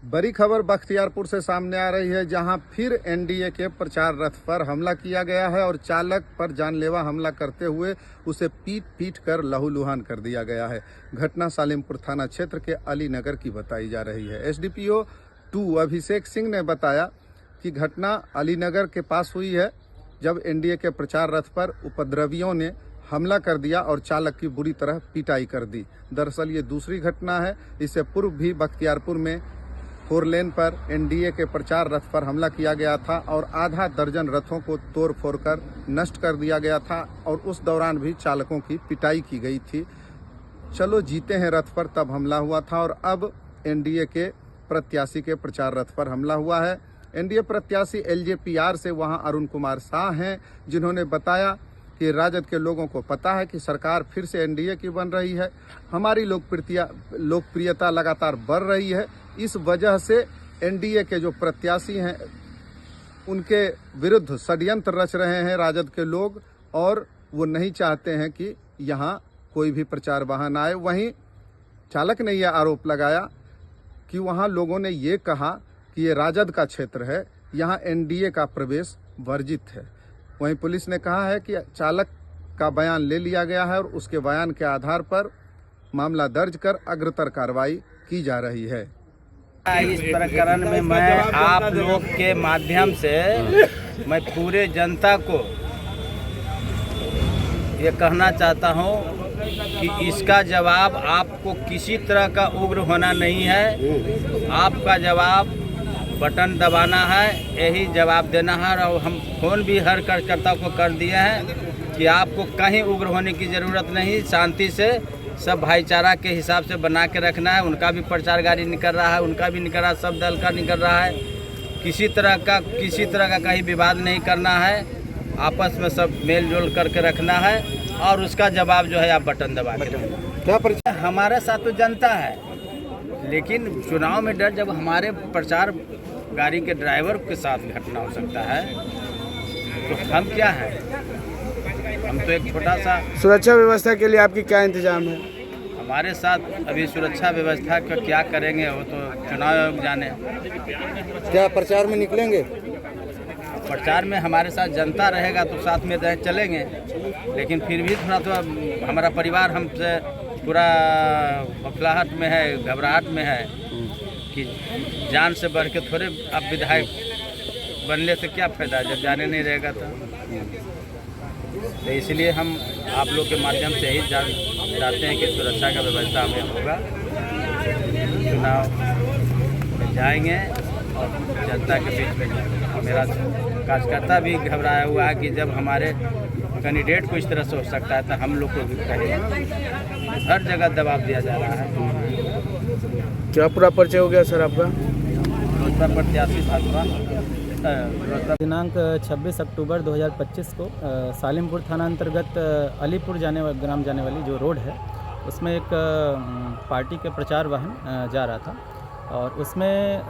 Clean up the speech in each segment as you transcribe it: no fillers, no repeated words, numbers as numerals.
बड़ी खबर बख्तियारपुर से सामने आ रही है, जहां फिर एनडीए के प्रचार रथ पर हमला किया गया है और चालक पर जानलेवा हमला करते हुए उसे पीट कर लहूलुहान कर दिया गया है। घटना सालिमपुर थाना क्षेत्र के अली नगर की बताई जा रही है। एसडीपीओ 2 अभिषेक सिंह ने बताया कि घटना अली नगर के पास हुई है, जब एनडीए के प्रचार रथ पर उपद्रवियों ने हमला कर दिया और चालक की बुरी तरह पिटाई कर दी। दरअसल ये दूसरी घटना है। इससे पूर्व भी बख्तियारपुर में 4 लेन पर एनडीए के प्रचार रथ पर हमला किया गया था और आधा दर्जन रथों को तोड़ फोड़ कर नष्ट कर दिया गया था और उस दौरान भी चालकों की पिटाई की गई थी। चलो जीते हैं रथ पर तब हमला हुआ था और अब एनडीए के प्रत्याशी के प्रचार रथ पर हमला हुआ है। एनडीए प्रत्याशी एलजेपीआर से वहां अरुण कुमार शाह हैं, जिन्होंने बताया कि राजद के लोगों को पता है कि सरकार फिर से एनडीए की बन रही है। हमारी लोकप्रियता लगातार बढ़ रही है। इस वजह से एनडीए के जो प्रत्याशी हैं उनके विरुद्ध षड्यंत्र रच रहे हैं राजद के लोग, और वो नहीं चाहते हैं कि यहाँ कोई भी प्रचार वाहन आए। वहीं चालक ने यह आरोप लगाया कि वहाँ लोगों ने ये कहा कि ये राजद का क्षेत्र है, यहाँ एनडीए का प्रवेश वर्जित है। वहीं पुलिस ने कहा है कि चालक का बयान ले लिया गया है और उसके बयान के आधार पर मामला दर्ज कर अग्रतर कार्रवाई की जा रही है। इस प्रकरण में मैं आप लोग के माध्यम से मैं पूरे जनता को ये कहना चाहता हूँ कि इसका जवाब आपको किसी तरह का उग्र होना नहीं है। आपका जवाब बटन दबाना है, यही जवाब देना है। और हम फोन भी हर कार्यकर्ता को कर दिए हैं कि आपको कहीं उग्र होने की ज़रूरत नहीं, शांति से सब भाईचारा के हिसाब से बना के रखना है। उनका भी प्रचार गाड़ी निकल रहा है, उनका भी निकल रहा है, सब दल का निकल रहा है। किसी तरह का कहीं विवाद नहीं करना है, आपस में सब मेल जोल करके रखना है और उसका जवाब जो है आप बटन दबा के। हमारे साथ तो जनता है, लेकिन चुनाव में डर जब हमारे प्रचार गाड़ी के ड्राइवर के साथ घटना हो सकता है तो हम क्या हैं? हम तो एक छोटा सा। सुरक्षा व्यवस्था के लिए आपकी क्या इंतजाम है? हमारे साथ अभी सुरक्षा व्यवस्था का क्या करेंगे वो तो चुनाव आयोग जाने। क्या प्रचार में निकलेंगे? प्रचार में हमारे साथ जनता रहेगा तो साथ में चलेंगे, लेकिन फिर भी थोड़ा तो हमारा परिवार हमसे पूरा बखलाहट में है, घबराहट में है कि जान से बढ़ के थोड़े अब विधायक बनने से क्या फ़ायदा जब जाने नहीं रहेगा तो इसलिए हम आप लोग के माध्यम से ही चाहते हैं कि सुरक्षा का व्यवस्था हमें होगा। चुनाव में जाएंगे और जनता के बीच में जाएंगे। मेरा कार्यकर्ता भी घबराया हुआ है कि जब हमारे कैंडिडेट को इस तरह से हो सकता है तो हम लोग को भी कहें। हर जगह दबाव दिया जा रहा है। क्या पूरा परिचय हो गया सर आपका? लोजपा प्रत्याशी भाजपा। दिनांक 26 अक्टूबर 2025 को सालिमपुर थाना अंतर्गत अलीपुर ग्राम जाने वाली जो रोड है उसमें एक पार्टी के प्रचार वाहन जा रहा था और उसमें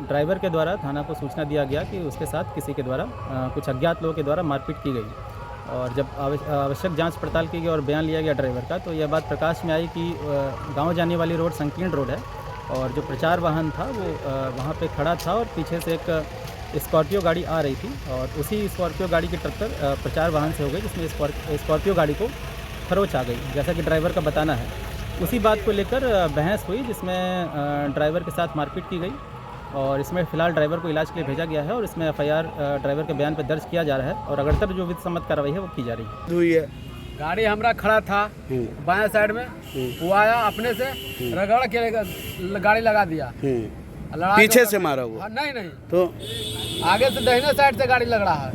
ड्राइवर के द्वारा थाना को सूचना दिया गया कि उसके साथ किसी के द्वारा कुछ अज्ञात लोगों के द्वारा मारपीट की गई। और जब आवश्यक जांच पड़ताल की गई और बयान लिया गया ड्राइवर का, तो यह बात प्रकाश में आई कि गांव जाने वाली रोड संकीर्ण रोड है और जो प्रचार वाहन था वो वहां पे खड़ा था और पीछे से एक स्कॉर्पियो गाड़ी आ रही थी और उसी स्कॉर्पियो गाड़ी की टक्कर प्रचार वाहन से हो गई, जिसमें स्कॉर्पियो गाड़ी को खरोच आ गई, जैसा कि ड्राइवर का बताना है। उसी बात को लेकर बहस हुई, जिसमें ड्राइवर के साथ मारपीट की गई और इसमें फ़िलहाल ड्राइवर को इलाज के लिए भेजा गया है और इसमें एफआईआर ड्राइवर के बयान पर दर्ज किया जा रहा है और अग्रतर जो विधि सम्मत कार्रवाई है वो की जा रही है। गाड़ी हमारा खड़ा था बाएं साइड में, वो आया अपने से रगड़ के गाड़ी लगा दिया। पीछे से मारा हुआ? नहीं तो आगे से दाहिने साइड से गाड़ी लग रहा है